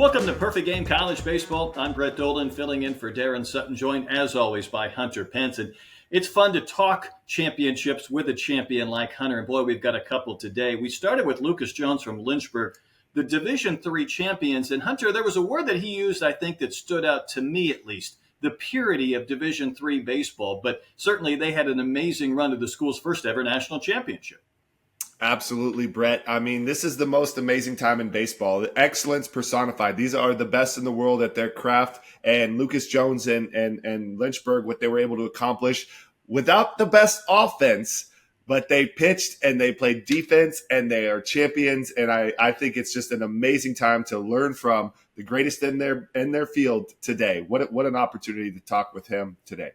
Welcome to Perfect Game College Baseball. I'm Brett Dolan, filling in for Darren Sutton, joined as always by Hunter Pence. And it's fun to talk championships with a champion like Hunter. And boy, we've got a couple today. We started with Lucas Jones from Lynchburg, the Division III champions. And Hunter, there was a word that he used, I think, that stood out to me at least, the purity of Division III baseball. But certainly they had an amazing run to the school's first ever national championship. Absolutely, Brett. I mean, this is the most amazing time in baseball. Excellence personified. These are the best in the world at their craft. And Lucas Jones and Lynchburg, what they were able to accomplish without the best offense, but they pitched and they played defense and they are champions. And I think it's just an amazing time to learn from the greatest in their field today. What an opportunity to talk with him today.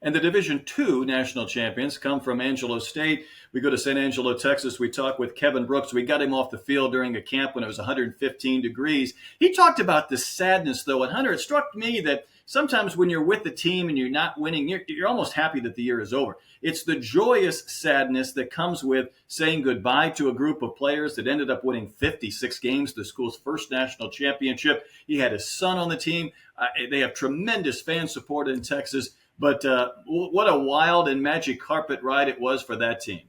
And the Division II national champions come from Angelo State. We go to San Angelo, Texas. We talk with Kevin Brooks. We got him off the field during a camp when it was 115 degrees. He talked about the sadness, though. And Hunter, it struck me that sometimes when you're with the team and you're not winning, you're almost happy that the year is over. It's the joyous sadness that comes with saying goodbye to a group of players that ended up winning 56 games, the school's first national championship. He had his son on the team. They have tremendous fan support in Texas. But what a wild and magic carpet ride it was for that team.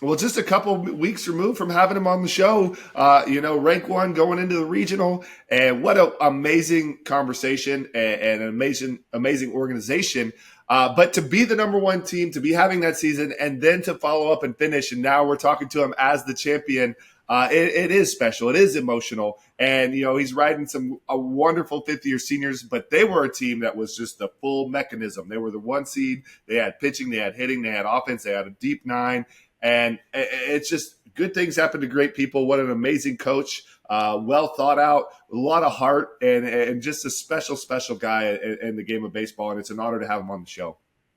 Well, just a couple weeks removed from having him on the show, rank one going into the regional. And what an amazing conversation and an amazing organization. But to be the number one team, to be having that season, and then to follow up and finish, and now we're talking to him as the champion, it is special. It is emotional. And, he's riding a wonderful fifth-year seniors, but they were a team that was just the full mechanism. They were the one seed. They had pitching, they had hitting, they had offense, they had a deep nine. And it's just good things happen to great people. What an amazing coach, well thought out, a lot of heart, and just a special, special guy in the game of baseball. And it's an honor to have him on the show.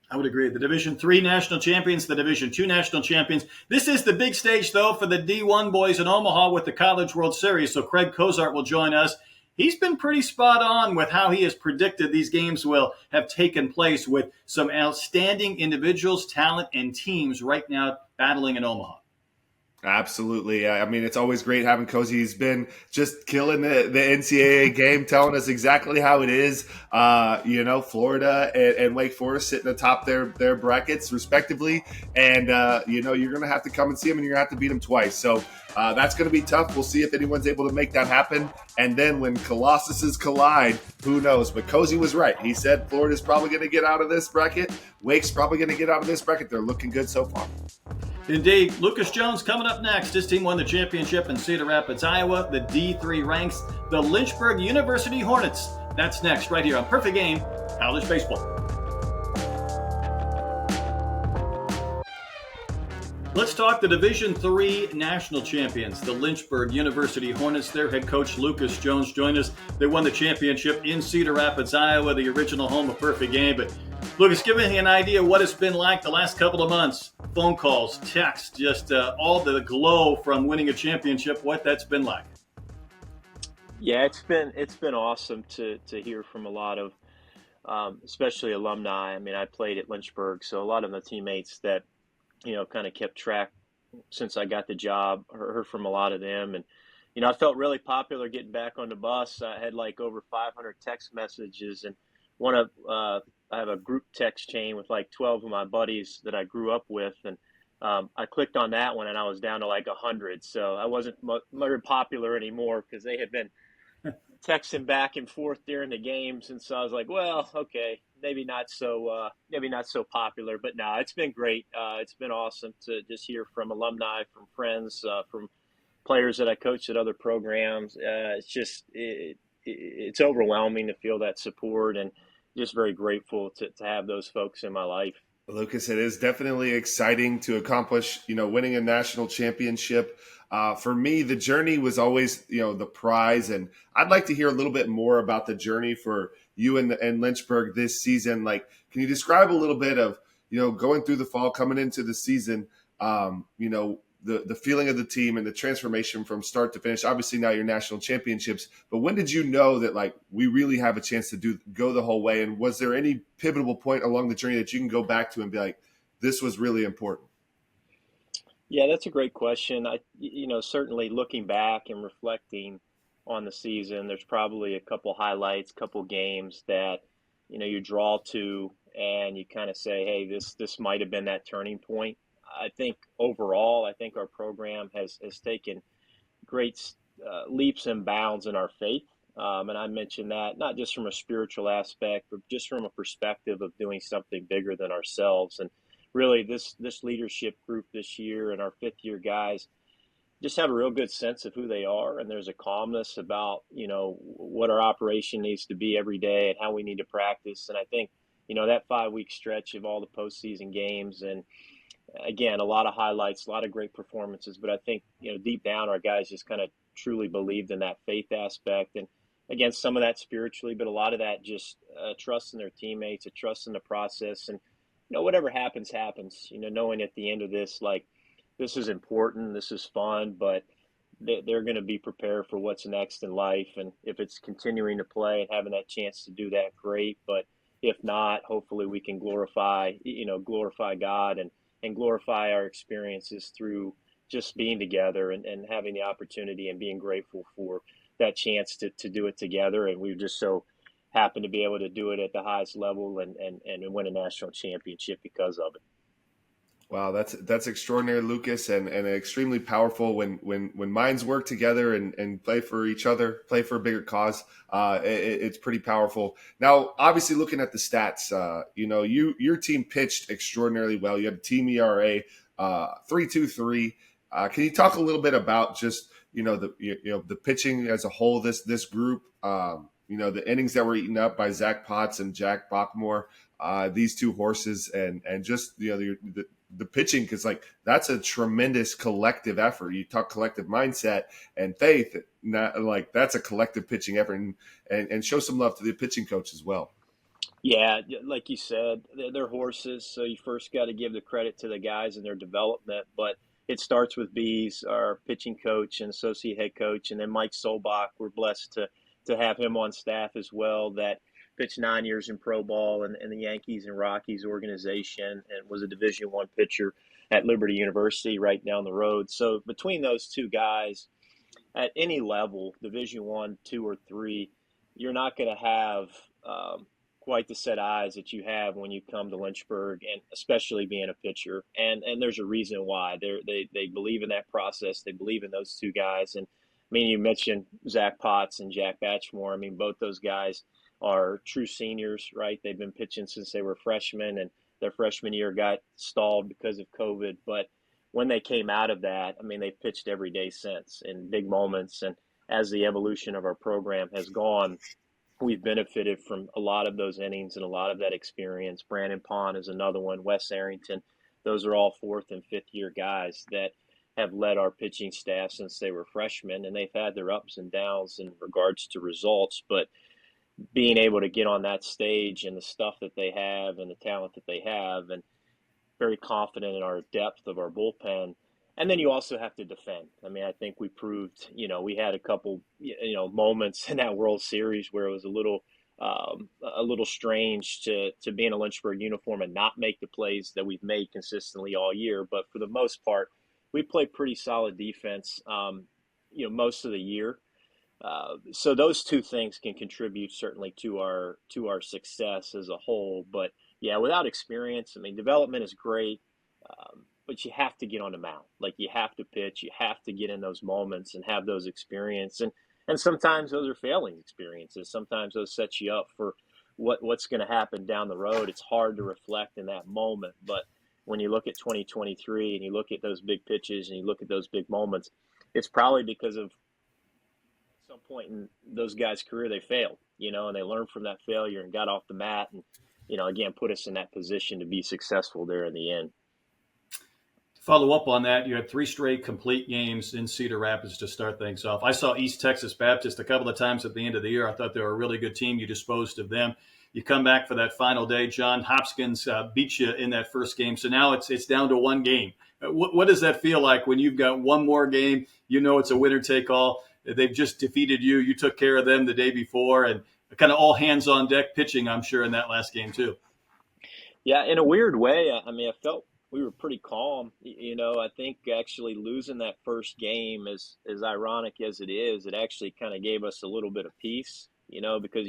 I would agree. The Division III national champions, the Division II national champions. This is the big stage, though, for the D1 boys in Omaha with the College World Series. So Craig Cozart will join us. He's been pretty spot on with how he has predicted these games will have taken place with some outstanding individuals, talent, and teams right now battling in Omaha. Absolutely. I mean, it's always great having Cozy. He's been just killing the NCAA game, telling us exactly how it is. Florida and Wake Forest sitting atop their brackets, respectively. And, you're going to have to come and see him, and you're going to have to beat him twice. So that's going to be tough. We'll see if anyone's able to make that happen. And then when Colossuses collide, who knows? But Cozy was right. He said Florida's probably going to get out of this bracket. Wake's probably going to get out of this bracket. They're looking good so far. Indeed. Lucas Jones coming up next. His team won the championship in Cedar Rapids, Iowa. The D3 ranks the Lynchburg University Hornets. That's next right here on Perfect Game College Baseball. Let's talk the Division III national champions, the Lynchburg University Hornets. Their head coach, Lucas Jones, joined us. They won the championship in Cedar Rapids, Iowa, the original home of Perfect Game. But Lucas, give me an idea what it's been like the last couple of months. Phone calls, texts, just all the glow from winning a championship, what that's been like. Yeah, it's been awesome to hear from a lot of, especially alumni. I mean, I played at Lynchburg, so a lot of the teammates that, kind of kept track since I got the job, heard from a lot of them. And, I felt really popular getting back on the bus. I had like over 500 text messages, and I have a group text chain with like 12 of my buddies that I grew up with. And I clicked on that one and I was down to like 100. So I wasn't very popular anymore because they had been texting back and forth during the games. And so I was like, well, okay, maybe not so popular, but no, it's been great. It's been awesome to just hear from alumni, from friends, from players that I coached at other programs. It's overwhelming to feel that support, and just very grateful to have those folks in my life. Lucas, it is definitely exciting to accomplish, winning a national championship. For me, the journey was always, the prize. And I'd like to hear a little bit more about the journey for you and Lynchburg this season. Like, can you describe a little bit of, going through the fall, coming into the season, the feeling of the team and the transformation from start to finish? Obviously now your national championships, but when did you know that like we really have a chance to go the whole way? And was there any pivotal point along the journey that you can go back to and be like, this was really important? Yeah, that's a great question. Certainly looking back and reflecting, on the season, there's probably a couple highlights, couple games that you draw to, and you kind of say, hey, this might have been that turning point. I think overall, I think our program has taken great leaps and bounds in our faith. And I mentioned that not just from a spiritual aspect, but just from a perspective of doing something bigger than ourselves. And really, this leadership group this year and our fifth year guys just have a real good sense of who they are, and there's a calmness about what our operation needs to be every day and how we need to practice. And I think that 5 week stretch of all the postseason games, and again, a lot of highlights, a lot of great performances, but I think deep down our guys just kind of truly believed in that faith aspect, and again, some of that spiritually, but a lot of that just trust in their teammates, a trust in the process, and whatever happens, knowing at the end of this, like, this is important, this is fun, but they're going to be prepared for what's next in life. And if it's continuing to play and having that chance to do that, great. But if not, hopefully we can glorify God and glorify our experiences through just being together and having the opportunity and being grateful for that chance to do it together. And we've just so happened to be able to do it at the highest level and win a national championship because of it. Wow, that's extraordinary, Lucas, and extremely powerful when minds work together and play for each other, play for a bigger cause. It's pretty powerful. Now, obviously, looking at the stats, your team pitched extraordinarily well. You had a team ERA 3.23. Can you talk a little bit about just the pitching as a whole? This group, the innings that were eaten up by Zach Potts and Jack Bachmore, these two horses, and just the pitching, because that's a tremendous collective effort. You talk collective mindset and faith, that's a collective pitching effort, and show some love to the pitching coach as well. Yeah, like you said, they're horses, so you first got to give the credit to the guys and their development, but it starts with Bees, our pitching coach and associate head coach, and then Mike Solbach. We're blessed to have him on staff as well, that pitched 9 years in pro ball and the Yankees and Rockies organization, and was a Division I pitcher at Liberty University right down the road. So between those two guys, at any level, Division I, II, or III, you're not going to have quite the set eyes that you have when you come to Lynchburg, and especially being a pitcher. And there's a reason why. They believe in that process. They believe in those two guys. And I mean, you mentioned Zach Potts and Jack Bachmore. I mean, both those guys are true seniors, right? They've been pitching since they were freshmen, and their freshman year got stalled because of COVID. But when they came out of that, I mean, they've pitched every day since in big moments. And as the evolution of our program has gone, we've benefited from a lot of those innings and a lot of that experience. Brandon Pond is another one, Wes Arrington. Those are all fourth and fifth year guys that have led our pitching staff since they were freshmen, and they've had their ups and downs in regards to results. But being able to get on that stage and the stuff that they have and the talent that they have, and very confident in our depth of our bullpen. And then you also have to defend. I mean, I think we proved, we had a couple, moments in that World Series where it was a little strange to be in a Lynchburg uniform and not make the plays that we've made consistently all year. But for the most part, we played pretty solid defense, most of the year. So those two things can contribute certainly to our success as a whole. But yeah, without experience, I mean, development is great, but you have to get on the mound. Like, you have to pitch, you have to get in those moments and have those experiences. And sometimes those are failing experiences. Sometimes those set you up for what's going to happen down the road. It's hard to reflect in that moment, but when you look at 2023 and you look at those big pitches and you look at those big moments, it's probably because of some point in those guys' career they failed, and they learned from that failure and got off the mat and, again, put us in that position to be successful there in the end. To follow up on that, you had 3 straight complete games in Cedar Rapids to start things off. I saw East Texas Baptist a couple of times at the end of the year. I thought they were a really good team. You disposed of them. You come back for that final day. John Hopkins beat you in that first game. So now it's down to one game. What does that feel like when you've got one more game? It's a winner take all. They've just defeated you. You took care of them the day before, and kind of all hands on deck pitching, I'm sure, in that last game too. Yeah, in a weird way. I mean, I we were pretty calm. I think actually losing that first game, as ironic as it is, it actually kind of gave us a little bit of peace. Because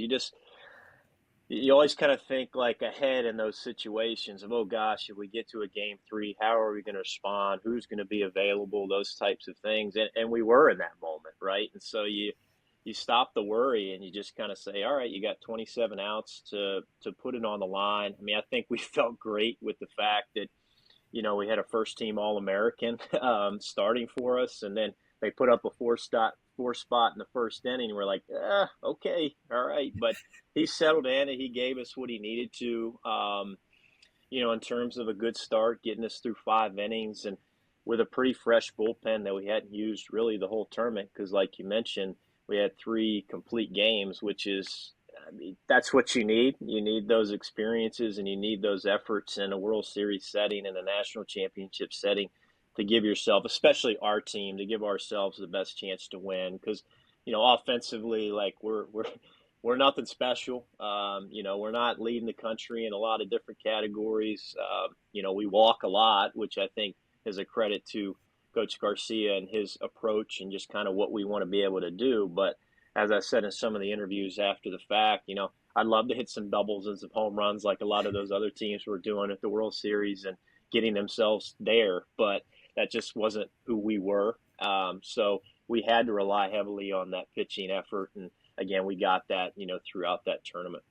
you always kind of think like ahead in those situations of, oh gosh, if we get to a game three, how are we going to respond? Who's going to be available? Those types of things. And we were in that moment, right? And so you stop the worry and you just kind of say, all right, you got 27 outs to put it on the line. I mean, I think we felt great with the fact that, we had a first team All-American starting for us, and then they put up a four spot in the first inning. We're like, okay, all right. But he settled in and he gave us what he needed to, in terms of a good start, getting us through 5 innings and with a pretty fresh bullpen that we hadn't used really the whole tournament. Because like you mentioned, we had 3 complete games, which is, I mean, that's what you need. You need those experiences and you need those efforts in a World Series setting and a national championship setting to give yourself, especially our team, to give ourselves the best chance to win. Because, offensively, like we're nothing special. We're not leading the country in a lot of different categories. We walk a lot, which I think is a credit to Coach Garcia and his approach and just kind of what we want to be able to do. But as I said in some of the interviews after the fact, I'd love to hit some doubles and some home runs like a lot of those other teams were doing at the World Series and getting themselves there. But that just wasn't who we were. So we had to rely heavily on that pitching effort. And again, we got that, throughout that tournament.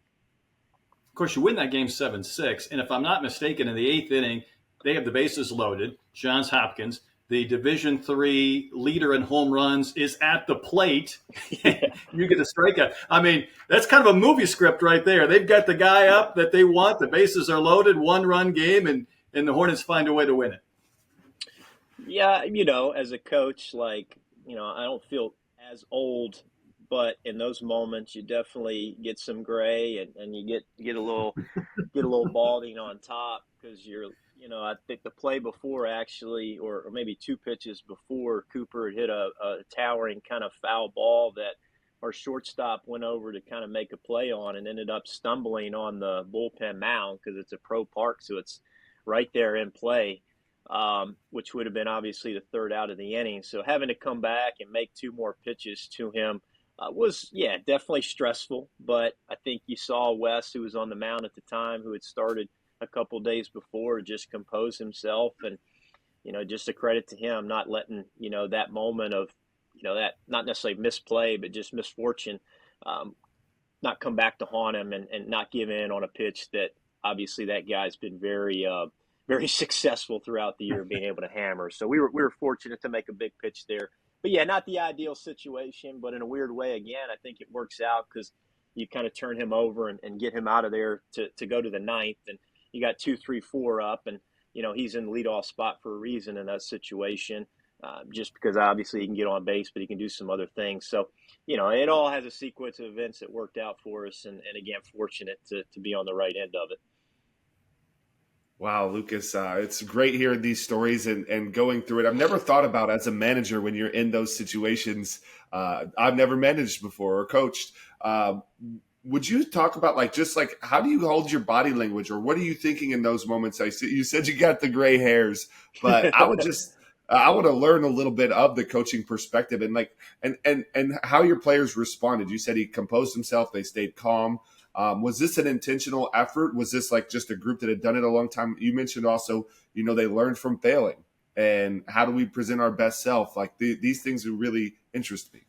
Of course, you win that game 7-6. And if I'm not mistaken, in the 8th inning, they have the bases loaded. Johns Hopkins, the Division III leader in home runs, is at the plate. You get a strikeout. I mean, that's kind of a movie script right there. They've got the guy up that they want. The bases are loaded, 1-run game, and the Hornets find a way to win it. Yeah, as a coach, like, I don't feel as old, but in those moments, you definitely get some gray and you get a little balding on top because I think the play before actually, or maybe 2 pitches before, Cooper had hit a towering kind of foul ball that our shortstop went over to kind of make a play on and ended up stumbling on the bullpen mound because it's a pro park, so it's right there in play. Which would have been obviously the 3rd out of the inning. So having to come back and make 2 more pitches to him was, definitely stressful. But I think you saw Wes, who was on the mound at the time, who had started a couple days before, just compose himself. And, just a credit to him, not letting, that moment of, that not necessarily misplay, but just misfortune, not come back to haunt him and not give in on a pitch that obviously that guy's been very successful throughout the year being able to hammer. So we were fortunate to make a big pitch there. But yeah, not the ideal situation, but in a weird way, again, I think it works out because you kind of turn him over and get him out of there to go to the 9th. And you got 2, 3, 4 up, and, he's in the leadoff spot for a reason in that situation, just because obviously he can get on base, but he can do some other things. So, it all has a sequence of events that worked out for us. And again, fortunate to be on the right end of it. Wow, Lucas, it's great hearing these stories and going through it. I've never thought about as a manager when you're in those situations. I've never managed before or coached. Would you talk about how do you hold your body language, or what are you thinking in those moments? You said you got the gray hairs, but I want to learn a little bit of the coaching perspective and how your players responded. You said he composed himself, they stayed calm. Was this an intentional effort? Was this just a group that had done it a long time? You mentioned also, they learned from failing. And how do we present our best self? These things really interest me.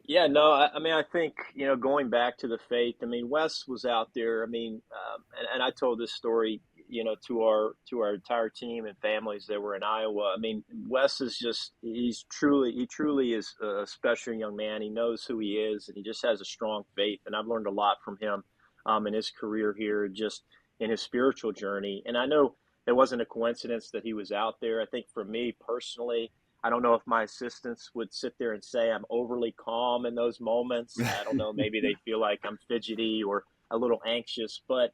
Yeah, no, I mean, I think, going back to the faith, I mean, Wes was out there. I mean, and I told this story, to our entire team and families that were in Iowa. I mean, Wes is he truly is a special young man. He knows who he is, and he just has a strong faith. And I've learned a lot from him in his career here, just in his spiritual journey. And I know it wasn't a coincidence that he was out there. I think for me personally, I don't know if my assistants would sit there and say I'm overly calm in those moments. I don't know. Maybe they feel like I'm fidgety or a little anxious. But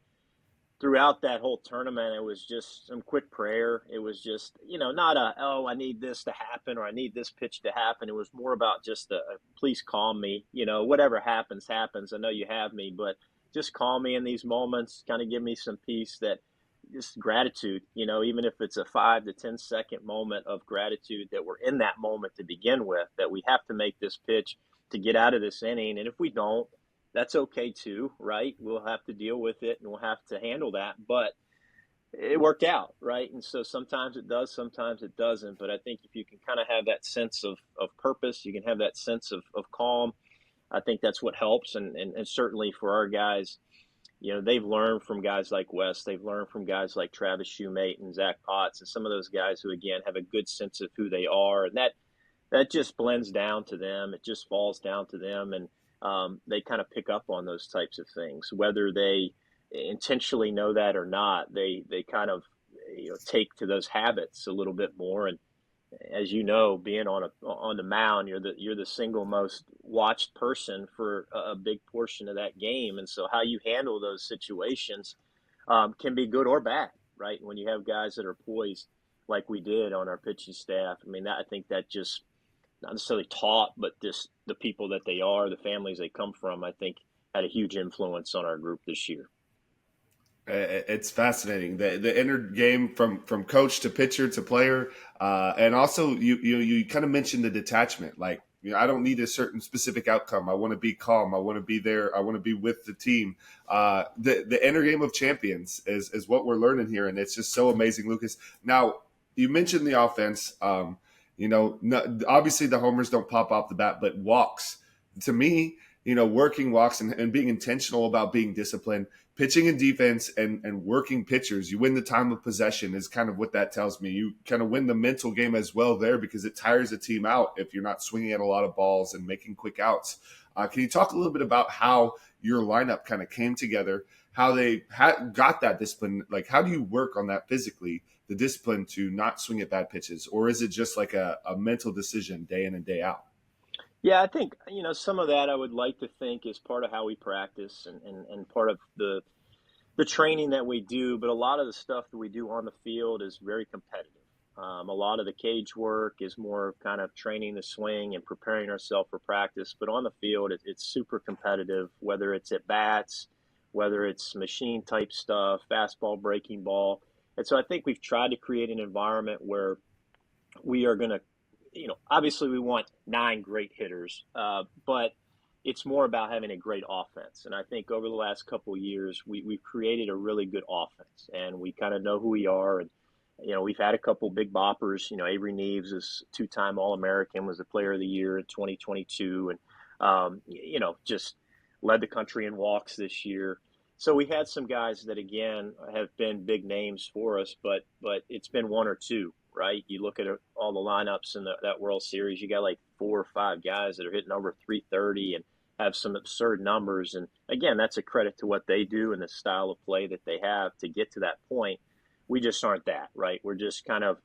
throughout that whole tournament, it was just some quick prayer. It was just, not I need this to happen or I need this pitch to happen. It was more about just please calm me. Whatever happens, happens. I know you have me, but just calm me in these moments, kind of give me some peace that, just gratitude, even if it's a 5 to 10 second moment of gratitude that we're in that moment to begin with, that we have to make this pitch to get out of this inning. And if we don't, that's okay too, right? We'll have to deal with it and we'll have to handle that. But it worked out, right? And so sometimes it does, sometimes it doesn't. But I think if you can kind of have that sense of purpose, you can have that sense of calm. I think that's what helps. And certainly for our guys, they've learned from guys like Wes. They've learned from guys like Travis Shoemate and Zach Potts and some of those guys who, again, have a good sense of who they are. And that just blends down to them. It just falls down to them. And they kind of pick up on those types of things, whether they intentionally know that or not. They kind of take to those habits a little bit more. And as you know, being on the mound, you're the single most watched person for a big portion of that game, and so how you handle those situations can be good or bad, right? When you have guys that are poised like we did on our pitching staff, I mean, I think that just not necessarily taught, but just the people that they are, the families they come from, I think had a huge influence on our group this year. It's fascinating, the inner game from coach to pitcher to player, and also you kind of mentioned the detachment. Like, I don't need a certain specific outcome. I want to be calm. I want to be there. I want to be with the team. The inner game of champions is what we're learning here, and it's just so amazing, Lucas. Now, you mentioned the offense. Obviously the homers don't pop off the bat, but walks, to me, working walks and being intentional about being disciplined, pitching and defense and working pitchers. You win the time of possession is kind of what that tells me. You kind of win the mental game as well there, because it tires a team out if you're not swinging at a lot of balls and making quick outs. Can you talk a little bit about how your lineup kind of came together, how they got that discipline? Like, how do you work on that physically, the discipline to not swing at bad pitches? Or is it just like a mental decision day in and day out? Yeah, I think, some of that I would like to think is part of how we practice and part of the training that we do. But a lot of the stuff that we do on the field is very competitive. A lot of the cage work is more kind of training the swing and preparing ourselves for practice. But on the field, it's super competitive, whether it's at bats, whether it's machine type stuff, fastball, breaking ball. And so I think we've tried to create an environment where we are going to, obviously we want 9 great hitters, but it's more about having a great offense. And I think over the last couple of years, we've created a really good offense, and we kind of know who we are. And, we've had a couple big boppers. Avery Neves is 2-time All-American, was the player of the year in 2022. And, just led the country in walks this year. So we had some guys that, again, have been big names for us, but it's been 1 or 2. Right? You look at all the lineups in that World Series, you got like 4 or 5 guys that are hitting over 330 and have some absurd numbers. And again, that's a credit to what they do and the style of play that they have to get to that point. We just aren't that, right? We're just kind of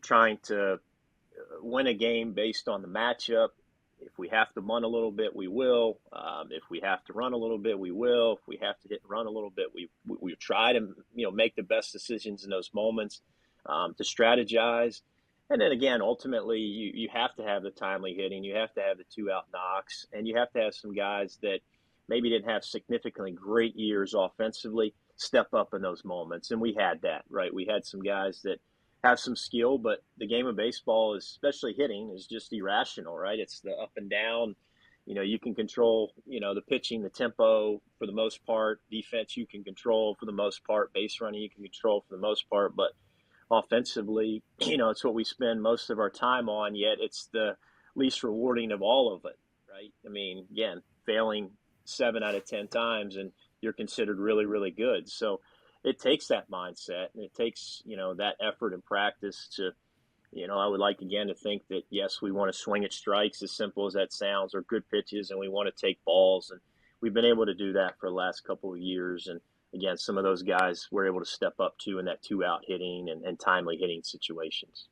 trying to win a game based on the matchup. If we have to bunt a little bit, we will. If we have to run a little bit, we will. If we have to hit and run a little bit, we try to make the best decisions in those moments. To strategize. And then again, ultimately, you have to have the timely hitting. You have to have the 2-out knocks. And you have to have some guys that maybe didn't have significantly great years offensively step up in those moments. And we had that, right? We had some guys that have some skill, but the game of baseball, especially hitting, is just irrational, right? It's the up and down. You can control, the pitching, the tempo for the most part. Defense, you can control for the most part. Base running, you can control for the most part. But offensively, it's what we spend most of our time on, yet it's the least rewarding of all of it, right? I mean, again, failing 7 out of 10 times and you're considered really, really good. So it takes that mindset, and it takes, that effort and practice to, I would like, again, to think that, yes, we want to swing at strikes, as simple as that sounds, or good pitches, and we want to take balls. And we've been able to do that for the last couple of years. And again, some of those guys were able to step up too in that 2-out hitting and timely hitting situations.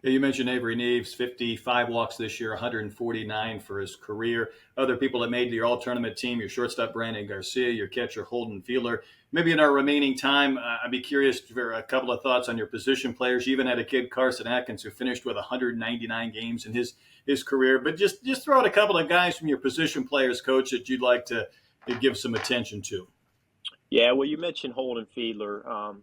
Yeah, you mentioned Avery Neves, 55 walks this year, 149 for his career. Other people that made your all-tournament team, your shortstop, Brandon Garcia, your catcher, Holden Fiedler. Maybe in our remaining time, I'd be curious for a couple of thoughts on your position players. You even had a kid, Carson Atkins, who finished with 199 games in his career. But just throw out a couple of guys from your position players, Coach, that you'd like to give some attention to. Yeah, well, you mentioned Holden Fiedler.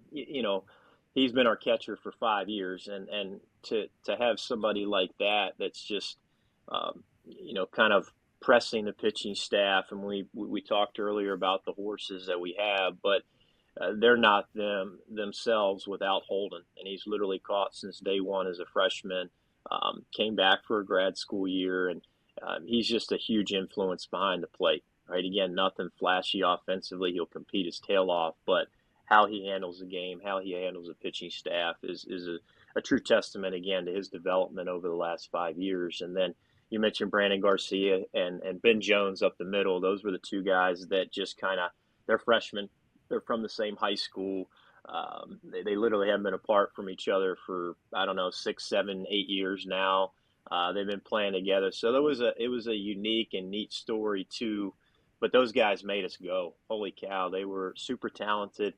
He's been our catcher for 5 years, and to have somebody like that that's just kind of pressing the pitching staff. And we talked earlier about the horses that we have, but they're not themselves without Holden, and he's literally caught since day one as a freshman. Came back for a grad school year, and he's just a huge influence behind the plate. Right, again, nothing flashy offensively. He'll compete his tail off, but how he handles the game, how he handles the pitching staff is a true testament again to his development over the last 5 years. And then you mentioned Brandon Garcia and Ben Jones up the middle. Those were the two guys that just kind of, they're freshmen. They're from the same high school. They literally haven't been apart from each other for, I don't know, 6, 7, 8 years now. They've been playing together. So it was a unique and neat story too. But those guys made us go. Holy cow, they were super talented.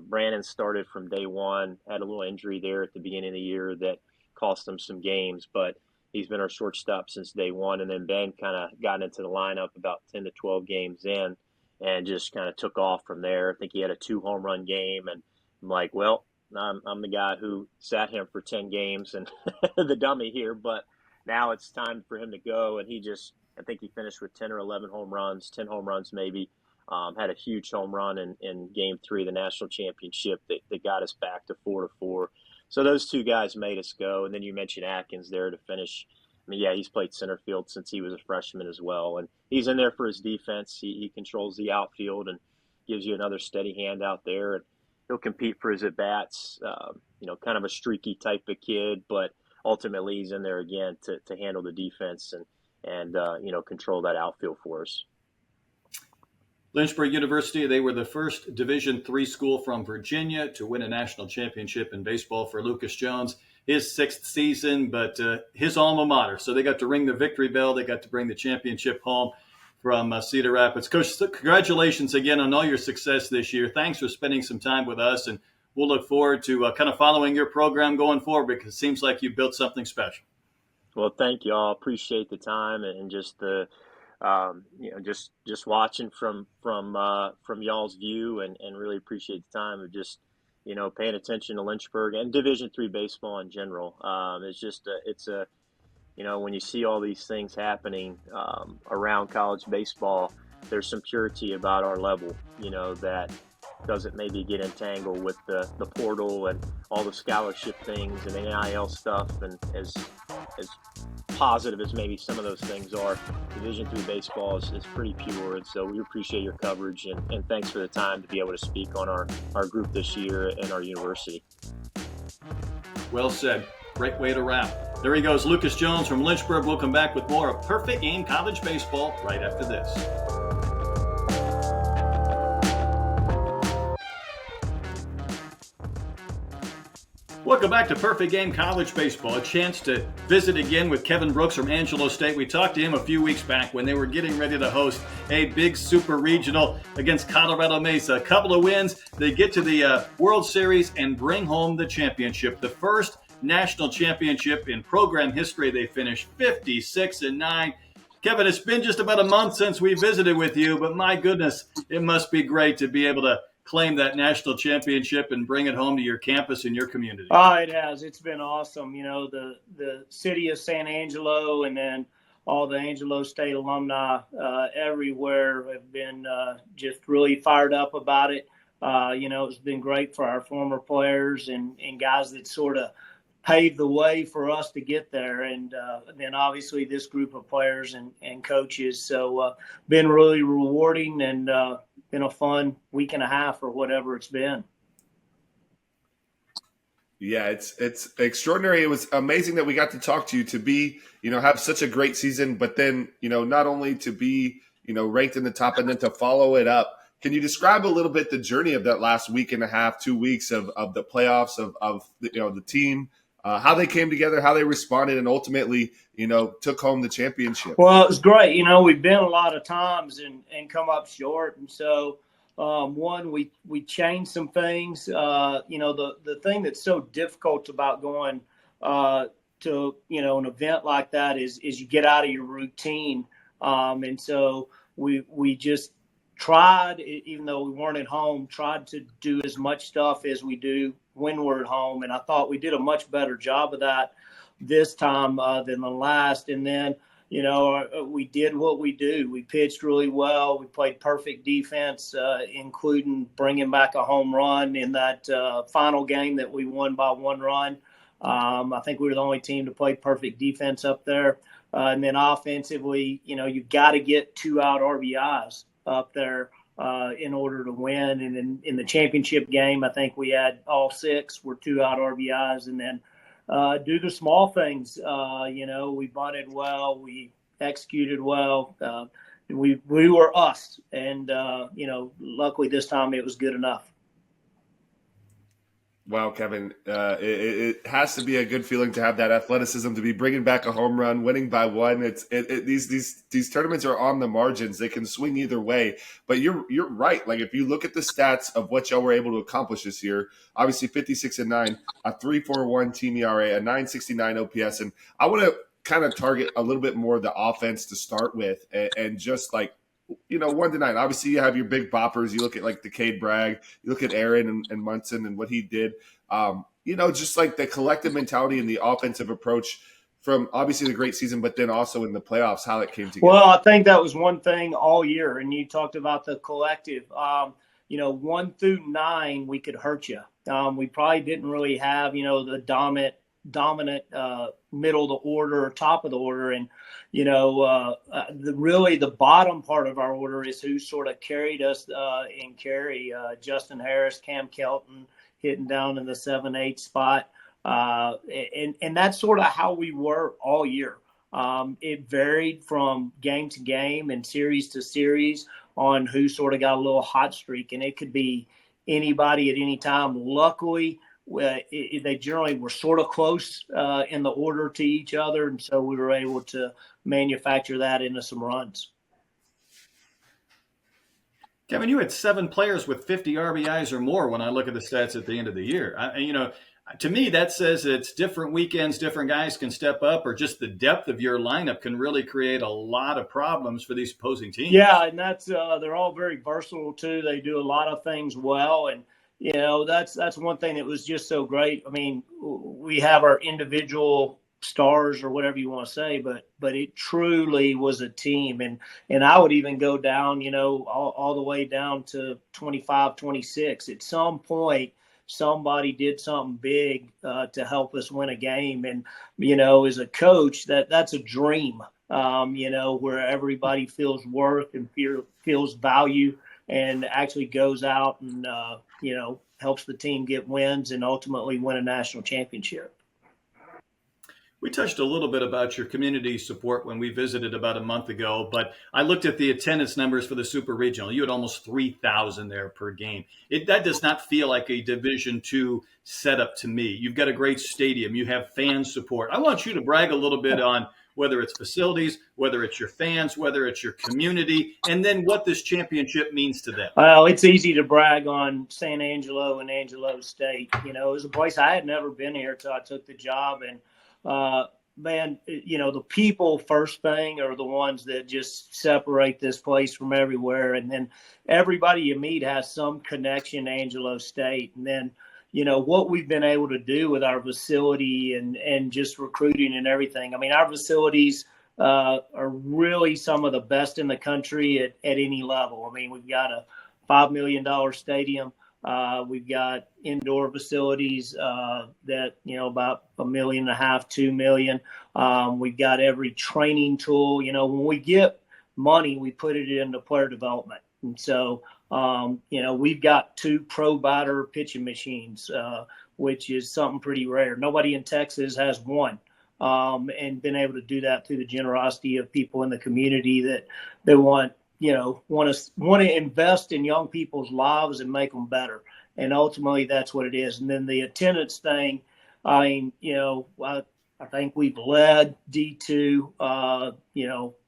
Brandon started from day one, had a little injury there at the beginning of the year that cost him some games, but he's been our shortstop since day one. And then Ben kind of got into the lineup about 10 to 12 games in and just kind of took off from there. I think he had a 2 home run game, and I'm like, well, I'm the guy who sat him for 10 games and the dummy here, but now it's time for him to go. And I think he finished with 10 or 11 home runs, 10 home runs maybe. Had a huge home run in Game 3 of the national championship that got us back to 4-4. So those two guys made us go. And then you mentioned Atkins there to finish. I mean, yeah, he's played center field since he was a freshman as well. And he's in there for his defense. He controls the outfield and gives you another steady hand out there. And he'll compete for his at-bats, kind of a streaky type of kid. But ultimately, he's in there again to handle the defense and control that outfield for us. Lynchburg University, they were the first Division III school from Virginia to win a national championship in baseball for Lucas Jones. His 6th season, but his alma mater. So they got to ring the victory bell. They got to bring the championship home from Cedar Rapids. Coach, congratulations again on all your success this year. Thanks for spending some time with us, and we'll look forward to kind of following your program going forward because it seems like you built something special. Well, thank you all. Appreciate the time and just the, just watching from y'all's view and really appreciate the time of just, paying attention to Lynchburg and Division III baseball in general. When you see all these things happening around college baseball, there's some purity about our level, that doesn't maybe get entangled with the portal and all the scholarship things and NIL stuff. And as positive as maybe some of those things are, Division III baseball is pretty pure. And so we appreciate your coverage and thanks for the time to be able to speak on our group this year and our university. Well said. Great way to wrap. There he goes, Lucas Jones from Lynchburg. We'll come back with more of Perfect Game College Baseball right after this. Welcome back to Perfect Game College Baseball. A chance to visit again with Kevin Brooks from Angelo State. We talked to him a few weeks back when they were getting ready to host a big super regional against Colorado Mesa. A couple of wins. They get to the World Series and bring home the championship. The first national championship in program history. They finished 56-9. Kevin, it's been just about a month since we visited with you, but my goodness, it must be great to be able to claim that national championship and bring it home to your campus and your community. Oh, it has. It's been awesome. The city of San Angelo and then all the Angelo State alumni everywhere have been just really fired up about it. It's been great for our former players and guys that sort of paved the way for us to get there. And then obviously this group of players and coaches. So been really rewarding and been a fun week and a half or whatever it's been. Yeah, it's extraordinary. It was amazing that we got to talk to you, to be, have such a great season, but then, not only to be, ranked in the top and then to follow it up. Can you describe a little bit the journey of that last week and a half, 2 weeks of the playoffs of the team, how they came together, how they responded, and ultimately, took home the championship? Well, it was great. We've been a lot of times and come up short. And so, we changed some things. The thing that's so difficult about going to, an event like that is you get out of your routine. And so we just tried, even though we weren't at home, tried to do as much stuff as we do when we're at home. And I thought we did a much better job of that this time than the last. And then, we did what we do. We pitched really well. We played perfect defense, including bringing back a home run in that final game that we won by 1 run. I think we were the only team to play perfect defense up there. And then offensively, you've got to get 2-out RBIs up there in order to win. And in the championship game, I think we had all 6 were 2-out RBIs. And then do the small things. We bunted well, we executed well. We were us. And, luckily this time it was good enough. Wow, Kevin, it has to be a good feeling to have that athleticism, to be bringing back a home run, winning by 1. These tournaments are on the margins; they can swing either way. But you're right. Like, if you look at the stats of what y'all were able to accomplish this year, obviously 56-9, a 3.41 team ERA, a 9.69 OPS, and I want to kind of target a little bit more the offense to start with, and just like, 1 to 9. Obviously, you have your big boppers. You look at like the Cade Bragg. You look at Aaron and Munson and what he did. Just like the collective mentality and the offensive approach from obviously the great season, but then also in the playoffs, how it came together. Well, I think that was one thing all year, and you talked about the collective. 1 through 9, we could hurt you. We probably didn't really have, the dominant middle of the order or top of the order. And, the bottom part of our order is who sort of carried us in carry. Justin Harris, Cam Kelton hitting down in the 7-8 spot. And that's sort of how we were all year. It varied from game to game and series to series on who sort of got a little hot streak. And it could be anybody at any time. Luckily, they generally were sort of close in the order to each other, and so we were able to manufacture that into some runs. Kevin, you had 7 players with 50 RBIs or more when I look at the stats at the end of the year. To me, that says it's different weekends, different guys can step up, or just the depth of your lineup can really create a lot of problems for these opposing teams. Yeah, and that's they're all very versatile too. They do a lot of things well, and that's one thing that was just so great. I mean, we have our individual stars or whatever you want to say, but it truly was a team. And I would even go down, all the way down to 25, 26. At some point, somebody did something big to help us win a game. And, as a coach, that's a dream, where everybody feels worth and feels value and actually goes out and, helps the team get wins and ultimately win a national championship. We touched a little bit about your community support when we visited about a month ago, but I looked at the attendance numbers for the Super Regional. You had almost 3,000 there per game. That does not feel like a Division II setup to me. You've got a great stadium. You have fan support. I want you to brag a little bit on whether it's facilities, whether it's your fans, whether it's your community, and then what this championship means to them. Well, it's easy to brag on San Angelo and Angelo State. It was a place I had never been here until I took the job. And, the people first thing are the ones that just separate this place from everywhere. And then everybody you meet has some connection to Angelo State. And then, what we've been able to do with our facility and just recruiting and everything. I mean, our facilities are really some of the best in the country at any level. I mean, we've got a $5 million stadium. We've got indoor facilities that, about $1.5 million, $2 million. We've got every training tool. When we get money, we put it into player development. And so, we've got 2 pro batter pitching machines, which is something pretty rare. Nobody in Texas has one, and been able to do that through the generosity of people in the community that want to invest in young people's lives and make them better. And ultimately, that's what it is. And then the attendance thing, I think we've led D2,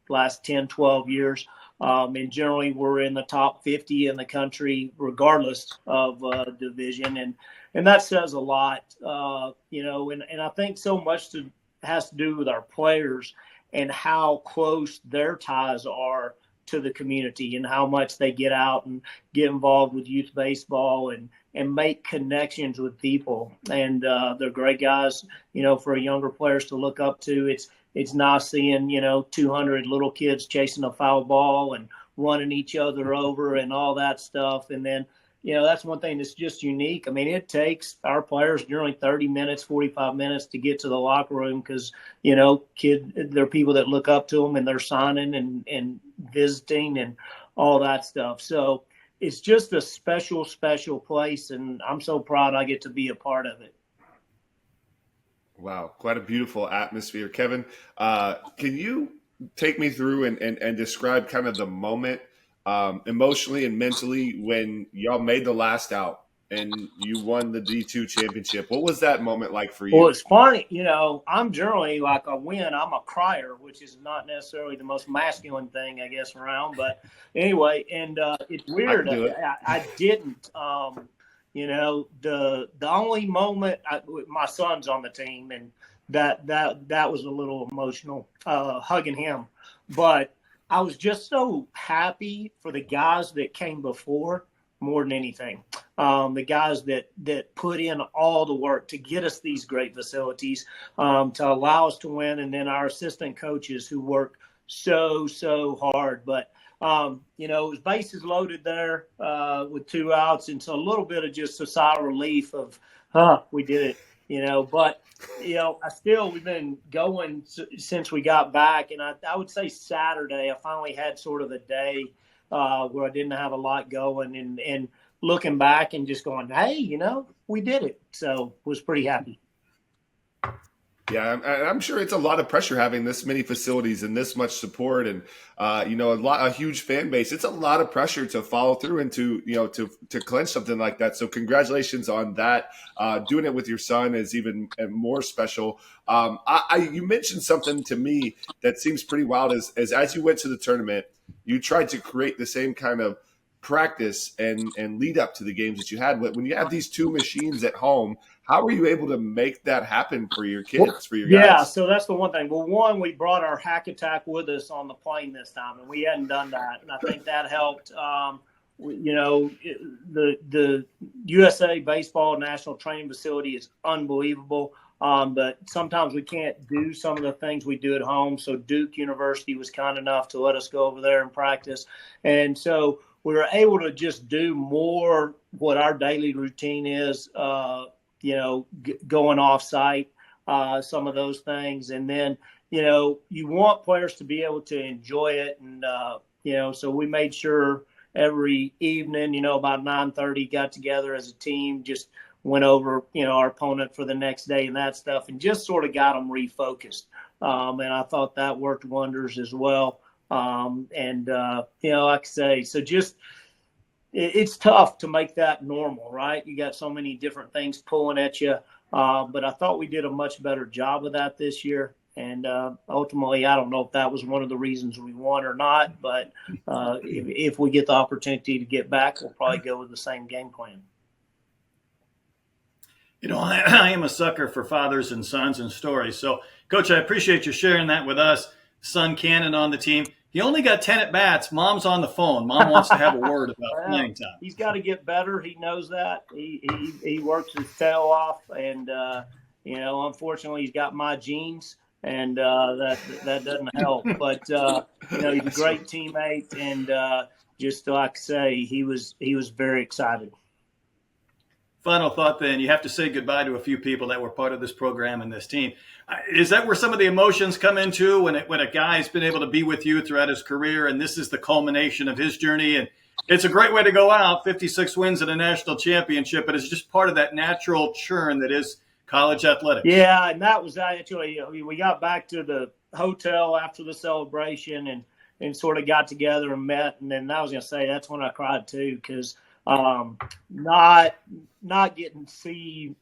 last 10, 12 years. And generally, we're in the top 50 in the country, regardless of division. And that says a lot, and I think so much has to do with our players and how close their ties are to the community and how much they get out and get involved with youth baseball and make connections with people. And they're great guys, for younger players to look up to. It's nice seeing, 200 little kids chasing a foul ball and running each other over and all that stuff. And then, that's one thing that's just unique. I mean, it takes our players generally 30 minutes, 45 minutes to get to the locker room because, there are people that look up to them and they're signing and visiting and all that stuff. So it's just a special, special place. And I'm so proud I get to be a part of it. Wow, quite a beautiful atmosphere. Kevin, can you take me through and describe kind of the moment emotionally and mentally when y'all made the last out and you won the D2 championship? What was that moment like for you? Well, it's funny, I'm generally like a win. I'm a crier, which is not necessarily the most masculine thing, I guess, around. But anyway, and it's weird. I didn't. The only moment my son's on the team, and that was a little emotional, hugging him. But I was just so happy for the guys that came before more than anything. The guys that put in all the work to get us these great facilities, to allow us to win, and then our assistant coaches who work so hard. But it was bases loaded there with 2 outs, and so a little bit of just a sigh of relief of, we did it. But we've been going since we got back, and I would say Saturday I finally had sort of a day where I didn't have a lot going, and looking back and just going, hey, we did it. So was pretty happy. Yeah, I'm sure it's a lot of pressure having this many facilities and this much support and, a huge fan base. It's a lot of pressure to follow through and to clinch something like that. So congratulations on that. Doing it with your son is even more special. You mentioned something to me that seems pretty wild as you went to the tournament, you tried to create the same kind of practice and lead up to the games that you had. When you have these 2 machines at home, how were you able to make that happen for your kids, for your guys? Yeah, so that's the one thing. Well, one, we brought our hack attack with us on the plane this time, and we hadn't done that, and I think that helped. The USA Baseball National Training Facility is unbelievable, but sometimes we can't do some of the things we do at home. So Duke University was kind enough to let us go over there and practice, and so we were able to just do more what our daily routine is, going off site, some of those things. And then, you want players to be able to enjoy it. And, so we made sure every evening, about 9:30 got together as a team, just went over, our opponent for the next day and that stuff, and just sort of got them refocused. And I thought that worked wonders as well. Like I say, so just, it's tough to make that normal, right? You got so many different things pulling at you. But I thought we did a much better job of that this year. And ultimately, I don't know if that was one of the reasons we won or not. But if we get the opportunity to get back, we'll probably go with the same game plan. I am a sucker for fathers and sons and stories. So, Coach, I appreciate you sharing that with us. Son Cannon on the team. He only got 10 at-bats. Mom's on the phone. Mom wants to have a word about playing time. He's got to get better. He knows that. He works his tail off. And, unfortunately, he's got my genes, and that doesn't help. But, he's a great teammate. And just like I say, he was very excited. Final thought then, you have to say goodbye to a few people that were part of this program and this team. Is that where some of the emotions come into when a guy's been able to be with you throughout his career and this is the culmination of his journey? And it's a great way to go out, 56 wins at a national championship, but it's just part of that natural churn that is college athletics. Yeah, and that was actually, we got back to the hotel after the celebration and sort of got together and met. And then I was going to say that's when I cried too, because not getting to see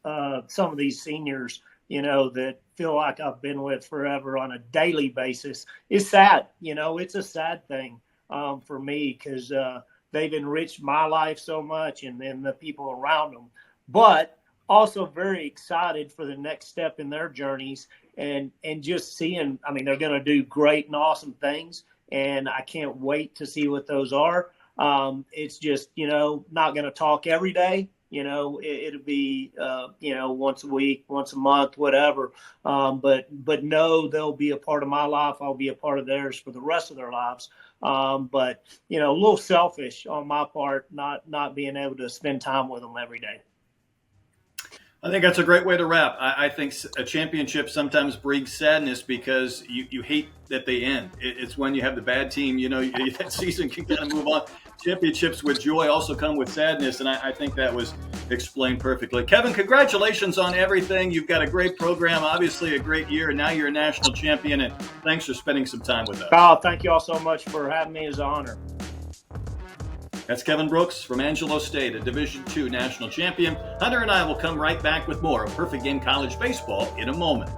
some of these seniors, that feel like I've been with forever on a daily basis is sad. It's a sad thing for me because they've enriched my life so much and then the people around them. But also very excited for the next step in their journeys and just seeing, they're going to do great and awesome things. and I can't wait to see what those are. It's just, not going to talk every day. It'll be, once a week, once a month, whatever. But no, they'll be a part of my life. I'll be a part of theirs for the rest of their lives. But a little selfish on my part, not being able to spend time with them every day. I think that's a great way to wrap. I think a championship sometimes brings sadness because you hate that they end. It's when you have the bad team, that season can kind of move on. Championships with joy also come with sadness, and I think that was explained perfectly. Kevin, congratulations on everything. You've got a great program, obviously a great year, and now you're a national champion, and thanks for spending some time with us. Oh, thank you all so much for having me. It's an honor. That's Kevin Brooks from Angelo State, a Division II national champion. Hunter and I will come right back with more of Perfect Game College Baseball in a moment.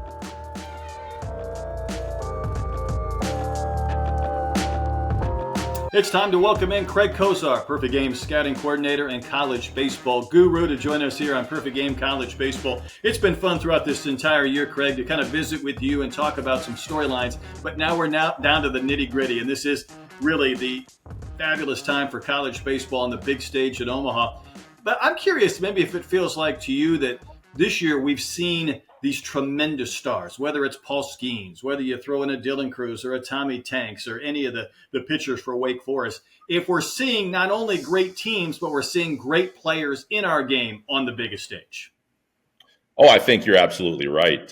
It's time to welcome in Craig Cozart, Perfect Game Scouting Coordinator and College Baseball Guru, to join us here on Perfect Game College Baseball. It's been fun throughout this entire year, Craig, to kind of visit with you and talk about some storylines, but now we're down to the nitty-gritty, and this is really the fabulous time for college baseball on the big stage at Omaha. But I'm curious, maybe if it feels like to you that this year we've seen these tremendous stars, whether it's Paul Skeens, whether you throw in a Dylan Cruz or a Tommy Tanks or any of the pitchers for Wake Forest, if we're seeing not only great teams, but we're seeing great players in our game on the biggest stage. Oh, I think you're absolutely right.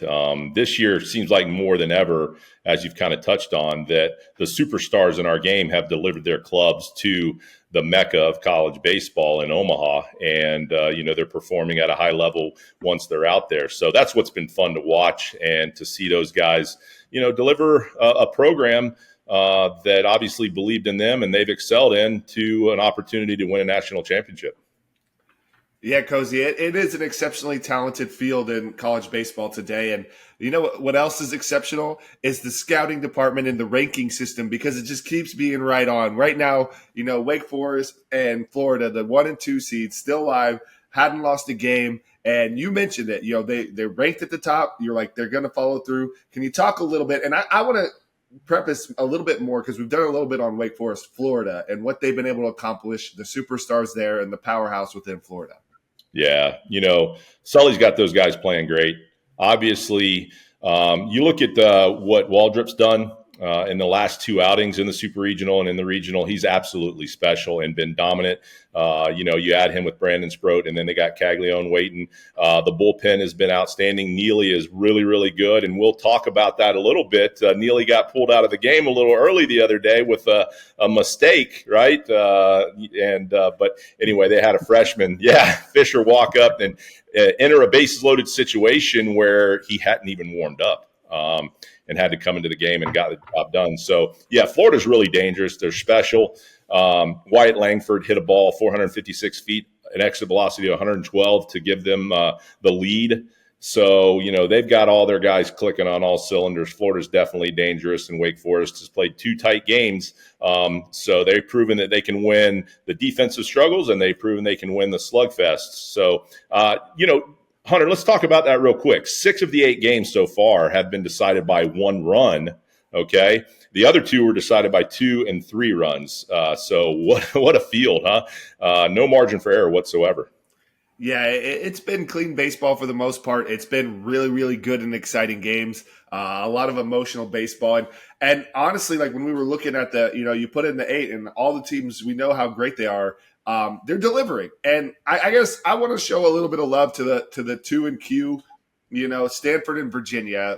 This year seems like more than ever, as you've kind of touched on, that the superstars in our game have delivered their clubs to the mecca of college baseball in Omaha. And, they're performing at a high level once they're out there. So that's what's been fun to watch, and to see those guys, deliver a program that obviously believed in them and they've excelled in to an opportunity to win a national championship. Yeah, Cozy, it is an exceptionally talented field in college baseball today. And you know what else is exceptional is the scouting department and the ranking system, because it just keeps being right on. Right now, Wake Forest and Florida, the 1 and 2 seeds, still live, hadn't lost a game. And you mentioned it, they're ranked at the top. You're like, they're going to follow through. Can you talk a little bit? And I want to preface a little bit more, because we've done a little bit on Wake Forest, Florida, and what they've been able to accomplish, the superstars there and the powerhouse within Florida. Yeah, Sully's got those guys playing great. Obviously, you look at what Waldrop's done in the last 2 outings in the Super Regional and in the Regional. He's absolutely special and been dominant. You add him with Brandon Sproat, and then they got Caglione waiting. The bullpen has been outstanding. Neely is really, really good, and we'll talk about that a little bit. Neely got pulled out of the game a little early the other day with a mistake, right? But anyway, they had a freshman, Fisher, walk up and enter a bases-loaded situation where he hadn't even warmed up. And had to come into the game and got the job done. So, Florida's really dangerous. They're special. Wyatt Langford hit a ball 456 feet, an exit velocity of 112 to give them the lead. So, they've got all their guys clicking on all cylinders. Florida's definitely dangerous, and Wake Forest has played 2 tight games. So they've proven that they can win the defensive struggles, and they've proven they can win the slugfest. So, Hunter, let's talk about that real quick. 6 of the 8 games so far have been decided by 1 run, okay? The other 2 were decided by 2 and 3 runs. So what a field, huh? No margin for error whatsoever. Yeah, it's been clean baseball for the most part. It's been really, really good and exciting games. A lot of emotional baseball. And honestly, like when we were looking at you put in the 8 and all the teams, we know how great they are. They're delivering. And I guess I want to show a little bit of love to the 2 and Q, Stanford and Virginia,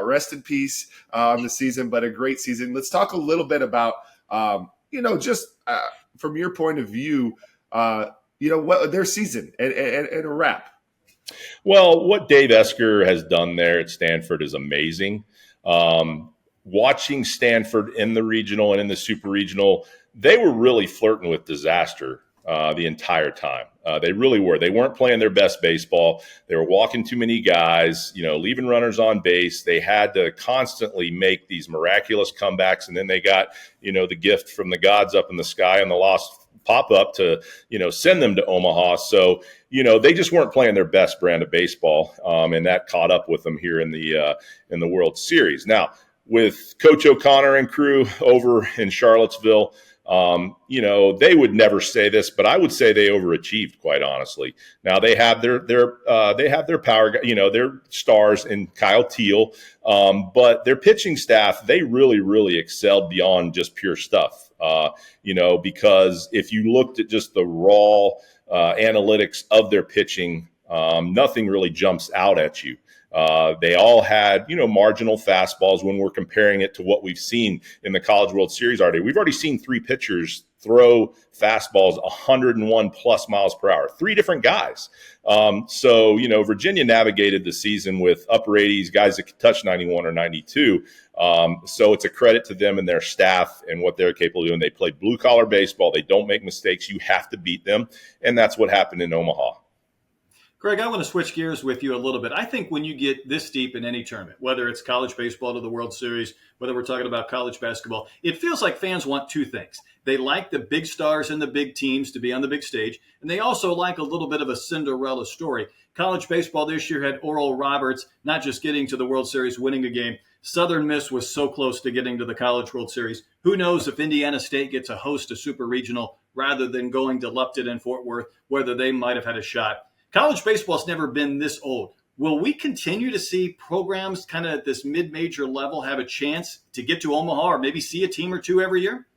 rest in peace on the season, but a great season. Let's talk a little bit about, just from your point of view, what their season and a wrap. Well, what Dave Esker has done there at Stanford is amazing. Watching Stanford in the regional and in the super regional, they were really flirting with disaster the entire time. They really were. They weren't playing their best baseball. They were walking too many guys, leaving runners on base. They had to constantly make these miraculous comebacks, and then they got, the gift from the gods up in the sky and the lost pop-up to, send them to Omaha. So, they just weren't playing their best brand of baseball, and that caught up with them here in the World Series. Now, with Coach O'Connor and crew over in Charlottesville, they would never say this, but I would say they overachieved, quite honestly. Now they have their power, their stars in Kyle Teal, but their pitching staff, they really, really excelled beyond just pure stuff. Because if you looked at just the raw analytics of their pitching, nothing really jumps out at you. They all had, marginal fastballs when we're comparing it to what we've seen in the College World Series already. We've already seen 3 pitchers throw fastballs 101 plus miles per hour, 3 different guys. Virginia navigated the season with upper 80s, guys that could touch 91 or 92. So it's a credit to them and their staff and what they're capable of doing. They play blue collar baseball. They don't make mistakes. You have to beat them. And that's what happened in Omaha. Greg, I want to switch gears with you a little bit. I think when you get this deep in any tournament, whether it's college baseball to the World Series, whether we're talking about college basketball, it feels like fans want 2 things. They like the big stars and the big teams to be on the big stage, and they also like a little bit of a Cinderella story. College baseball this year had Oral Roberts not just getting to the World Series, winning a game. Southern Miss was so close to getting to the College World Series. Who knows if Indiana State gets to host a super regional rather than going to Lupton and Fort Worth, whether they might have had a shot. College baseball's never been this old. Will we continue to see programs kind of at this mid-major level have a chance to get to Omaha or maybe see a team or 2 every year?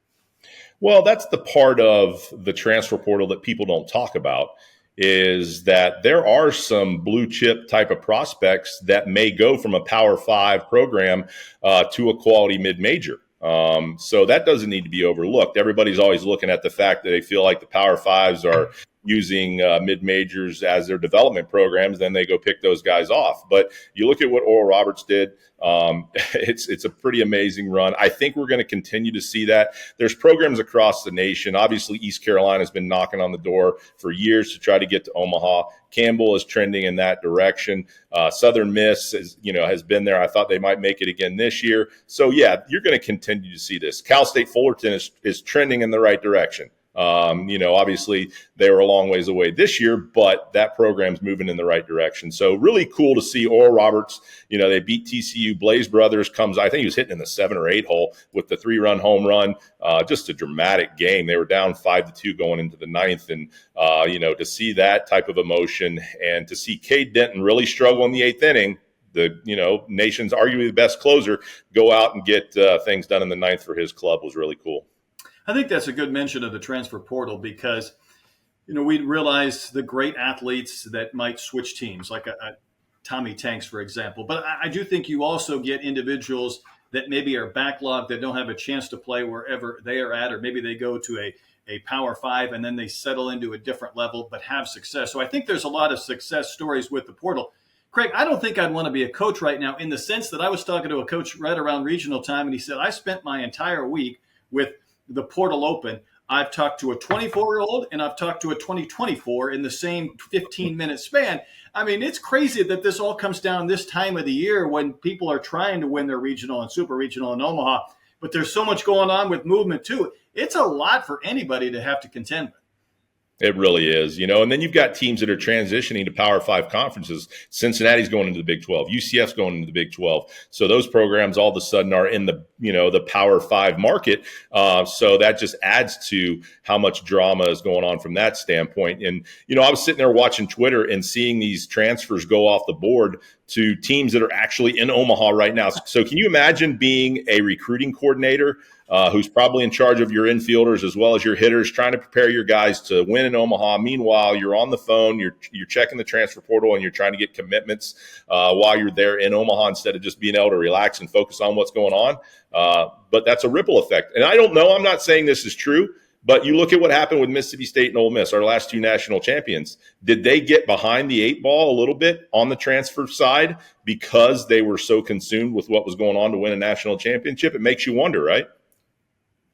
Well, that's the part of the transfer portal that people don't talk about, is that there are some blue chip type of prospects that may go from a Power 5 program to a quality mid-major. So that doesn't need to be overlooked. Everybody's always looking at the fact that they feel like the Power 5s are using mid-majors as their development programs, then they go pick those guys off. But you look at what Oral Roberts did, it's a pretty amazing run. I think we're going to continue to see that. There's programs across the nation. Obviously, East Carolina has been knocking on the door for years to try to get to Omaha. Campbell is trending in that direction. Southern Miss has been there. I thought they might make it again this year. So, yeah, you're going to continue to see this. Cal State Fullerton is trending in the right direction. Obviously they were a long ways away this year, but that program's moving in the right direction. So really cool to see Oral Roberts. They beat TCU. Blaze Brothers I think he was hitting in the 7 or 8 hole with the 3-run home run. Just a dramatic game. They were down 5-2 going into the 9th. And, to see that type of emotion and to see Cade Denton really struggle in the 8th inning, the nation's arguably the best closer, go out and get things done in the 9th for his club was really cool. I think that's a good mention of the transfer portal because, we realize the great athletes that might switch teams, like a Tommy Tanks, for example. But I do think you also get individuals that maybe are backlogged, that don't have a chance to play wherever they are at, or maybe they go to a Power 5 and then they settle into a different level but have success. So I think there's a lot of success stories with the portal. Craig, I don't think I'd want to be a coach right now in the sense that I was talking to a coach right around regional time, and he said, I spent my entire week with the portal open. I've talked to a 24-year-old and I've talked to a 2024 in the same 15-minute span. I mean, it's crazy that this all comes down this time of the year when people are trying to win their regional and super regional in Omaha. But there's so much going on with movement too. It's a lot for anybody to have to contend with. It really is, and then you've got teams that are transitioning to Power 5 conferences. Cincinnati's going into the Big 12. UCF's going into the Big 12. So those programs all of a sudden are in the Power 5 market. So that just adds to how much drama is going on from that standpoint. And, I was sitting there watching Twitter and seeing these transfers go off the board to teams that are actually in Omaha right now. So can you imagine being a recruiting coordinator who's probably in charge of your infielders as well as your hitters, trying to prepare your guys to win in Omaha? Meanwhile, you're on the phone, you're checking the transfer portal, and you're trying to get commitments while you're there in Omaha instead of just being able to relax and focus on what's going on. But that's a ripple effect. And I don't know, I'm not saying this is true, but you look at what happened with Mississippi State and Ole Miss, our last 2 national champions. Did they get behind the 8 ball a little bit on the transfer side because they were so consumed with what was going on to win a national championship? It makes you wonder, right?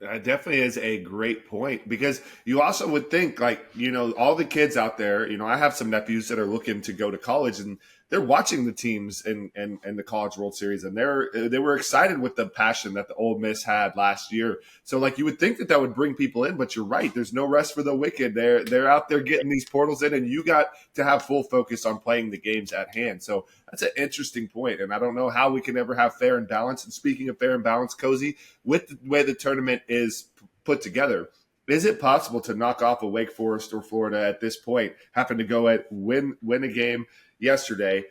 That definitely is a great point, because you also would think, all the kids out there, I have some nephews that are looking to go to college, and they're watching the teams in the College World Series, and they were excited with the passion that the Ole Miss had last year. So like you would think that would bring people in, but you're right. There's no rest for the wicked. They're out there getting these portals in, and you got to have full focus on playing the games at hand. So that's an interesting point, and I don't know how we can ever have fair and balance. And speaking of fair and balance, Cozy, with the way the tournament is put together, is it possible to knock off a Wake Forest or Florida at this point? Happen to go at win a game yesterday,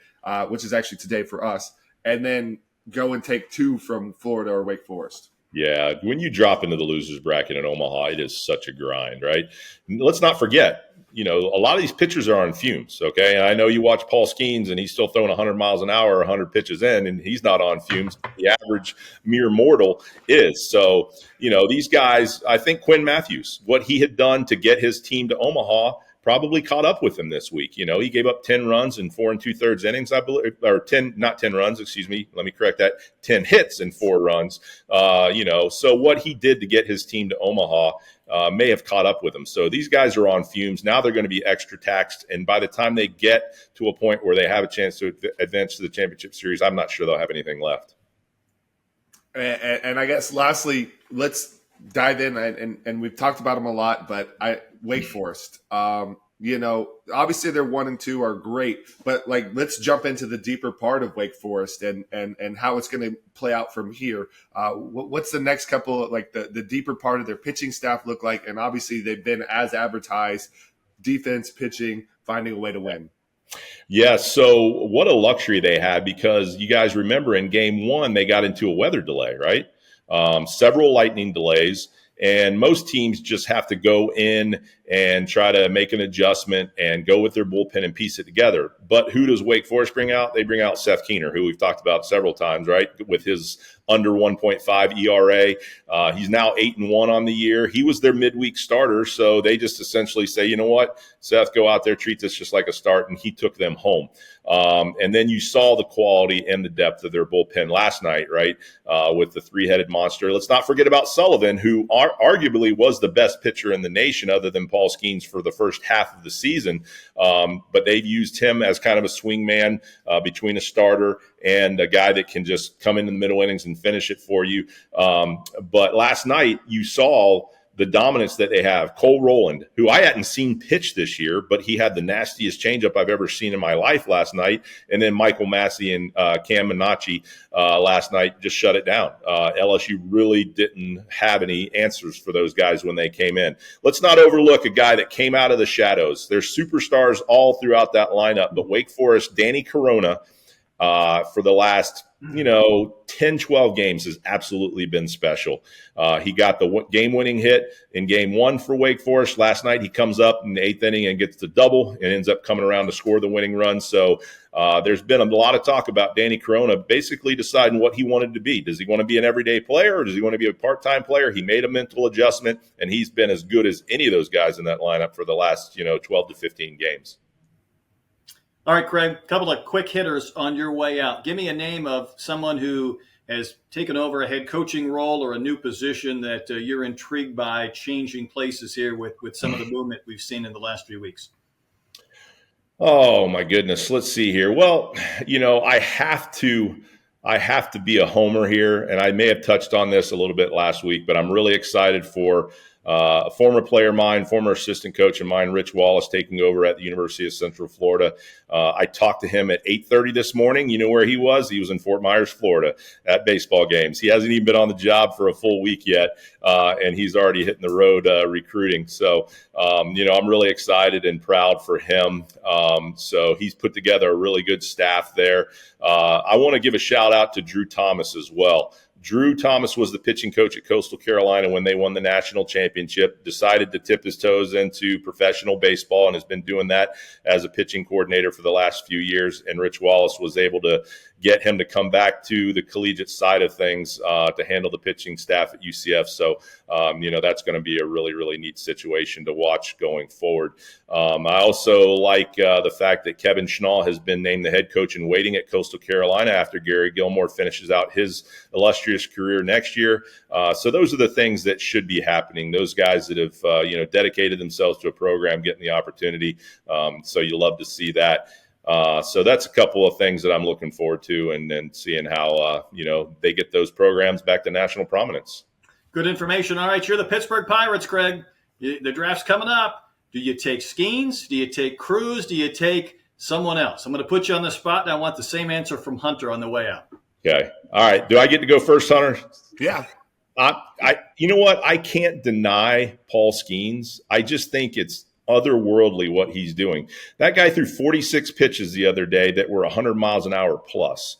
which is actually today for us, and then go and take 2 from Florida or Wake Forest. Yeah, when you drop into the losers bracket in Omaha, it is such a grind, right? Let's not forget, a lot of these pitchers are on fumes, okay? And I know you watch Paul Skeens, and he's still throwing 100 miles an hour, 100 pitches in, and he's not on fumes. The average mere mortal is. So, these guys, I think Quinn Matthews, what he had done to get his team to Omaha probably caught up with him this week. He gave up 10 runs in 4 2/3 innings, I believe, or 10, not 10 runs, excuse me. Let me correct that. 10 hits in 4 runs. So what he did to get his team to Omaha may have caught up with him. So these guys are on fumes. Now they're going to be extra taxed. And by the time they get to a point where they have a chance to advance to the championship series, I'm not sure they'll have anything left. And I guess lastly, let's dive in, and we've talked about them a lot, but Wake Forest, obviously their 1 and 2 are great, but let's jump into the deeper part of Wake Forest and how it's going to play out from here. What's the next couple, the deeper part of their pitching staff look like? And obviously they've been as advertised, defense, pitching, finding a way to win. Yeah, so what a luxury they had, because you guys remember in game 1, they got into a weather delay, right? Several lightning delays, and most teams just have to go in and try to make an adjustment and go with their bullpen and piece it together. But who does Wake Forest bring out? They bring out Seth Keener, who we've talked about several times, right? With his under 1.5 ERA. He's now 8-1 on the year. He was their midweek starter, so they just essentially say, you know what, Seth, go out there, treat this just like a start, and he took them home. And then you saw the quality and the depth of their bullpen last night, right, with the 3-headed monster. Let's not forget about Sullivan, who arguably was the best pitcher in the nation other than Paul Skeens for the first half of the season. But they've used him as kind of a swing man between a starter and a guy that can just come into the middle innings and finish it for you. But last night you saw the dominance that they have. Cole Rowland, who I hadn't seen pitch this year, but he had the nastiest changeup I've ever seen in my life last night. And then Michael Massey and Cam Minacci last night just shut it down. LSU really didn't have any answers for those guys when they came in. Let's not overlook a guy that came out of the shadows. There's superstars all throughout that lineup, but Wake Forest, Danny Corona, for the last 10, 12 games has absolutely been special. He got the game-winning hit in game 1 for Wake Forest. Last night he comes up in the 8th inning and gets the double and ends up coming around to score the winning run. So there's been a lot of talk about Danny Corona basically deciding what he wanted to be. Does he want to be an everyday player, or does he want to be a part-time player? He made a mental adjustment, and he's been as good as any of those guys in that lineup for the last 12 to 15 games. All right, Craig, a couple of quick hitters on your way out. Give me a name of someone who has taken over a head coaching role or a new position that you're intrigued by changing places here with some of the movement we've seen in the last few weeks. Oh, my goodness. Let's see here. Well, I have to be a homer here, and I may have touched on this a little bit last week, but I'm really excited for a former player of mine, former assistant coach of mine, Rich Wallace, taking over at the University of Central Florida. I talked to him at 8:30 this morning. You know where he was? He was in Fort Myers, Florida at baseball games. He hasn't even been on the job for a full week yet, and he's already hitting the road recruiting. So, I'm really excited and proud for him. So he's put together a really good staff there. I want to give a shout out to Drew Thomas as well. Drew Thomas was the pitching coach at Coastal Carolina when they won the national championship, decided to tip his toes into professional baseball, and has been doing that as a pitching coordinator for the last few years. And Rich Wallace was able to get him to come back to the collegiate side of things to handle the pitching staff at UCF. So, that's going to be a really, really neat situation to watch going forward. I also like the fact that Kevin Schnall has been named the head coach in waiting at Coastal Carolina after Gary Gilmore finishes out his illustrious career next year. So those are the things that should be happening. Those guys that have, dedicated themselves to a program getting the opportunity. So you love to see that. So that's a couple of things that I'm looking forward to, and then seeing how they get those programs back to national prominence. Good information. All right, you're the Pittsburgh Pirates, Craig. The draft's coming up. Do you take Skeens? Do you take Cruz? Do you take someone else? I'm going to put you on the spot, and I want the same answer from Hunter on the way out. Okay. All right. Do I get to go first, Hunter? Yeah. You know what? I can't deny Paul Skeens. I just think it's otherworldly what he's doing. That guy threw 46 pitches the other day that were 100 miles an hour plus.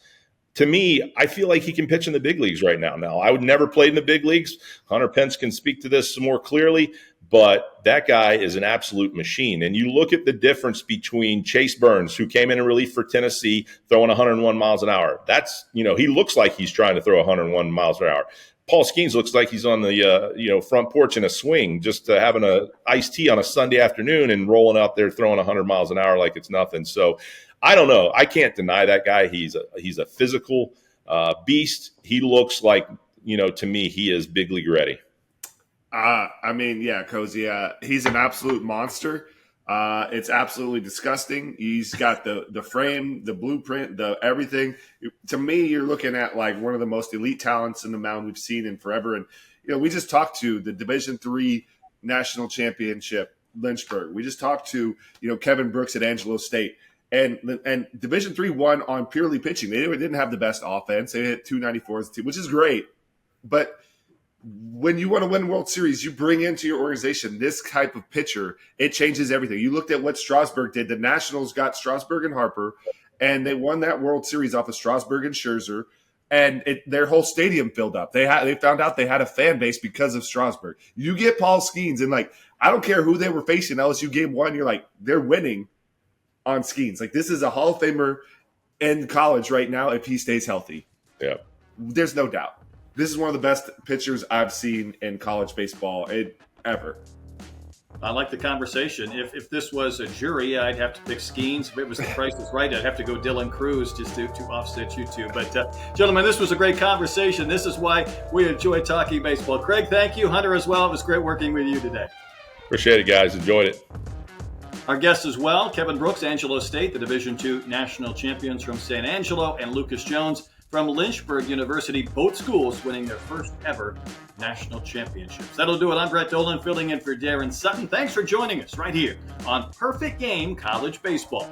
To me, I feel like he can pitch in the big leagues right now. Now, I would never play in the big leagues. Hunter Pence can speak to this more clearly, but that guy is an absolute machine. And you look at the difference between Chase Burns, who came in relief for Tennessee, throwing 101 miles an hour. That's, he looks like he's trying to throw 101 miles per hour. Paul Skeens looks like he's on the front porch in a swing, just having a iced tea on a Sunday afternoon and rolling out there throwing 100 miles an hour like it's nothing. So I don't know. I can't deny that guy. He's a physical beast. He looks like, to me, he is big league ready. Cozy, he's an absolute monster. It's absolutely disgusting. He's got the frame, the blueprint, the everything. To me, you're looking at like one of the most elite talents in the mound we've seen in forever. And, we just talked to the Division III National Championship, Lynchburg. We just talked to, Kevin Brooks at Angelo State. And Division III won on purely pitching. They didn't have the best offense. They hit 294s, which is great. But when you want to win World Series, you bring into your organization this type of pitcher. It changes everything. You looked at what Strasburg did. The Nationals got Strasburg and Harper, and they won that World Series off of Strasburg and Scherzer, and their whole stadium filled up. They found out they had a fan base because of Strasburg. You get Paul Skeens, and I don't care who they were facing. LSU game one, you're like, they're winning on Skeens. This is a Hall of Famer in college right now if he stays healthy. Yeah. There's no doubt. This is one of the best pitchers I've seen in college baseball ever. I like the conversation. If this was a jury, I'd have to pick Skeens. If it was The Price is Right, I'd have to go Dylan Cruz just to offset you two. But, gentlemen, this was a great conversation. This is why we enjoy talking baseball. Craig, thank you. Hunter as well. It was great working with you today. Appreciate it, guys. Enjoyed it. Our guests as well, Kevin Brooks, Angelo State, the Division II National Champions from San Angelo, and Lucas Jones from Lynchburg University, both schools winning their first ever national championships. That'll do it. I'm Brett Dolan, filling in for Darren Sutton. Thanks for joining us right here on Perfect Game College Baseball.